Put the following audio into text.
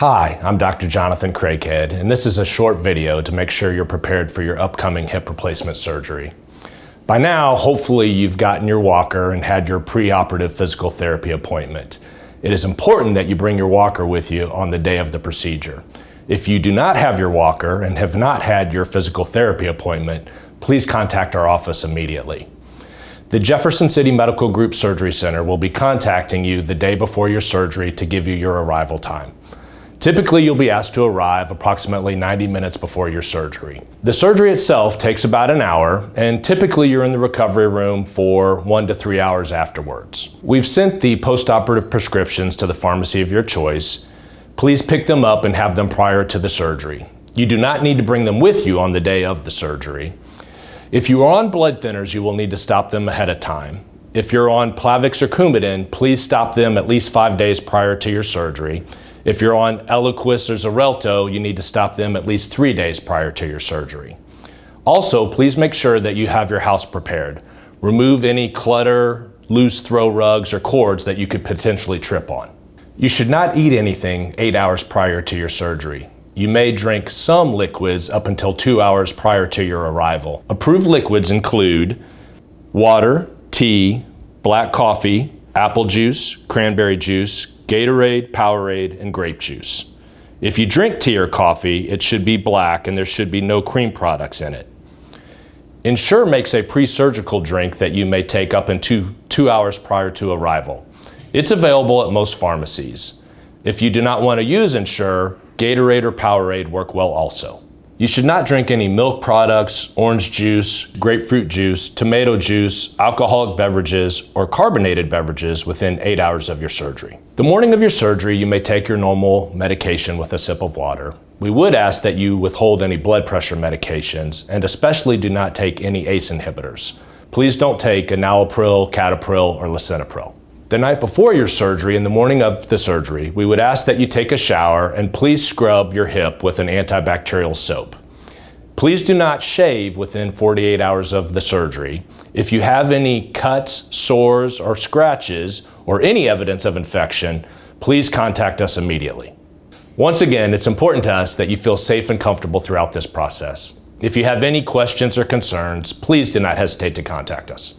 Hi, I'm Dr. Jonathan Craighead, and this is a short video to make sure you're prepared for your upcoming hip replacement surgery. By now, hopefully you've gotten your walker and had your pre-operative physical therapy appointment. It is important that you bring your walker with you on the day of the procedure. If you do not have your walker and have not had your physical therapy appointment, please contact our office immediately. The Jefferson City Medical Group Surgery Center will be contacting you the day before your surgery to give you your arrival time. Typically, you'll be asked to arrive approximately 90 minutes before your surgery. The surgery itself takes about an hour, and typically you're in the recovery room for 1 to 3 hours afterwards. We've sent the post-operative prescriptions to the pharmacy of your choice. Please pick them up and have them prior to the surgery. You do not need to bring them with you on the day of the surgery. If you are on blood thinners, you will need to stop them ahead of time. If you're on Plavix or Coumadin, please stop them at least 5 days prior to your surgery. If you're on Eliquis or Xarelto, you need to stop them at least 3 days prior to your surgery. Also, please make sure that you have your house prepared. Remove any clutter, loose throw rugs, or cords that you could potentially trip on. You should not eat anything 8 hours prior to your surgery. You may drink some liquids up until 2 hours prior to your arrival. Approved liquids include water, tea, black coffee, apple juice, cranberry juice, Gatorade, Powerade, and grape juice. If you drink tea or coffee, it should be black and there should be no cream products in it. Ensure makes a pre-surgical drink that you may take up into 2 hours prior to arrival. It's available at most pharmacies. If you do not want to use Ensure, Gatorade or Powerade work well also. You should not drink any milk products, orange juice, grapefruit juice, tomato juice, alcoholic beverages, or carbonated beverages within 8 hours of your surgery. The morning of your surgery, you may take your normal medication with a sip of water. We would ask that you withhold any blood pressure medications and especially do not take any ACE inhibitors. Please don't take enalapril, captopril, or lisinopril. The night before your surgery and the morning of the surgery, we would ask that you take a shower and please scrub your hip with an antibacterial soap. Please do not shave within 48 hours of the surgery. If you have any cuts, sores, or scratches, or any evidence of infection, please contact us immediately. Once again, it's important to us that you feel safe and comfortable throughout this process. If you have any questions or concerns, please do not hesitate to contact us.